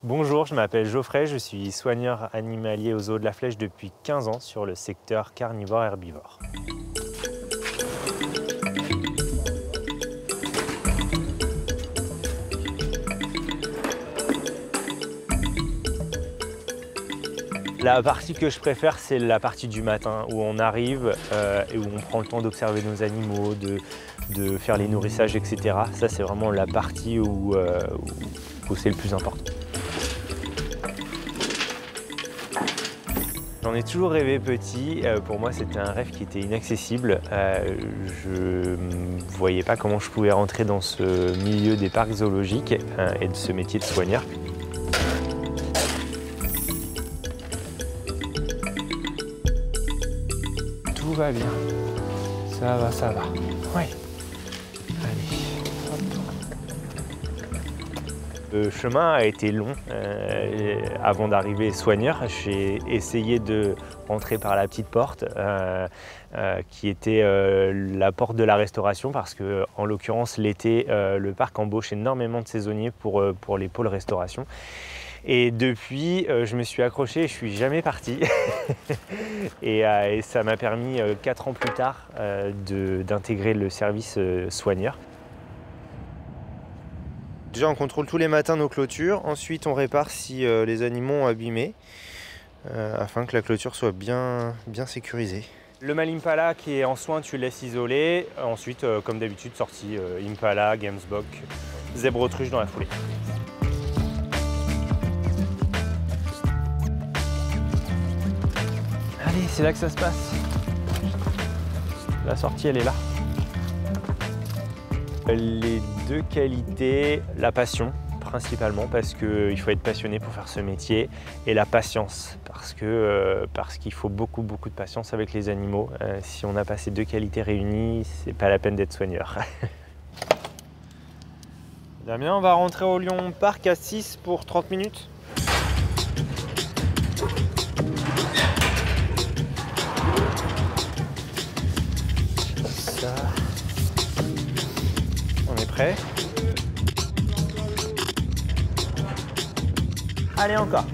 Bonjour, je m'appelle Geoffrey, je suis soigneur animalier au zoo de la Flèche depuis 15 ans sur le secteur carnivore-herbivore. La partie que je préfère, c'est la partie du matin où on arrive et où on prend le temps d'observer nos animaux, de faire les nourrissages, etc. Ça, c'est vraiment la partie où c'est le plus important. J'en ai toujours rêvé petit. Pour moi, c'était un rêve qui était inaccessible. Je ne voyais pas comment je pouvais rentrer dans ce milieu des parcs zoologiques et de ce métier de soigneur. Tout va bien. Ça va, ça va. Ouais. Allez. Le chemin a été long avant d'arriver soigneur. J'ai essayé de rentrer par la petite porte qui était la porte de la restauration parce que, en l'occurrence, l'été, le parc embauche énormément de saisonniers pour les pôles restauration. Et depuis, je me suis accroché et je suis jamais parti. et ça m'a permis, 4 ans plus tard, d'intégrer le service soigneur. Déjà, on contrôle tous les matins nos clôtures. Ensuite, on répare si les animaux ont abîmé, afin que la clôture soit bien sécurisée. Le mâle Impala qui est en soins, tu le laisses isoler. Ensuite, comme d'habitude, sortie Impala, Gamsbok, zèbre autruche dans la foulée. Allez, c'est là que ça se passe. La sortie, elle est là. Les deux qualités, la passion principalement parce qu'il faut être passionné pour faire ce métier et la patience parce qu'il faut beaucoup de patience avec les animaux. Si on n'a pas ces deux qualités réunies, c'est pas la peine d'être soigneur. Damien, on va rentrer au Lion Park à 6 pour 30 minutes. Ça. On est prêt? Allez, encore.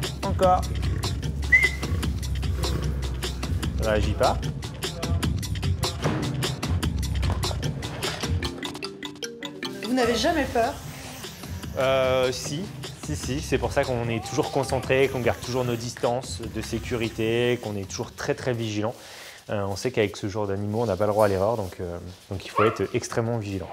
Ne réagis pas. Vous n'avez jamais peur? Si, c'est pour ça qu'on est toujours concentré, qu'on garde toujours nos distances de sécurité, qu'on est toujours très vigilant. On sait qu'avec ce genre d'animaux, on n'a pas le droit à l'erreur, donc il faut être extrêmement vigilant.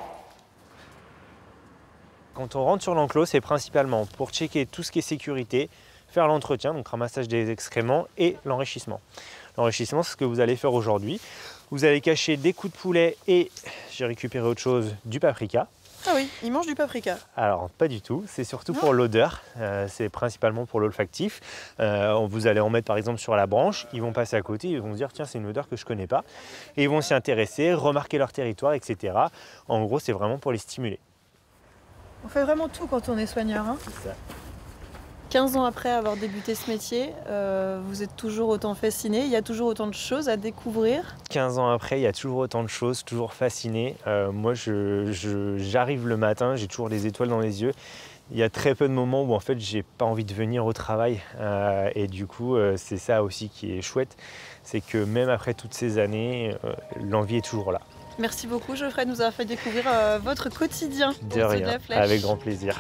Quand on rentre sur l'enclos, c'est principalement pour checker tout ce qui est sécurité, faire l'entretien, donc ramassage des excréments et l'enrichissement. L'enrichissement, c'est ce que vous allez faire aujourd'hui. Vous allez cacher des coups de poulet et, j'ai récupéré autre chose, du paprika. Ah oui, ils mangent du paprika. Alors, pas du tout, c'est surtout pour l'odeur, c'est principalement pour l'olfactif. Vous allez en mettre par exemple sur la branche, ils vont passer à côté, ils vont se dire tiens, c'est une odeur que je ne connais pas. Et ils vont s'y intéresser, remarquer leur territoire, etc. En gros, c'est vraiment pour les stimuler. On fait vraiment tout quand on est soigneur. Hein. C'est ça. 15 ans après avoir débuté ce métier, vous êtes toujours autant fasciné, il y a toujours autant de choses à découvrir. 15 ans après, il y a toujours autant de choses, toujours fasciné. Moi, j'arrive le matin, j'ai toujours les étoiles dans les yeux. Il y a très peu de moments où en fait, j'ai pas envie de venir au travail. Et du coup, c'est ça aussi qui est chouette, c'est que même après toutes ces années, l'envie est toujours là. Merci beaucoup Geoffrey de nous avoir fait découvrir votre quotidien. De rien, avec grand plaisir.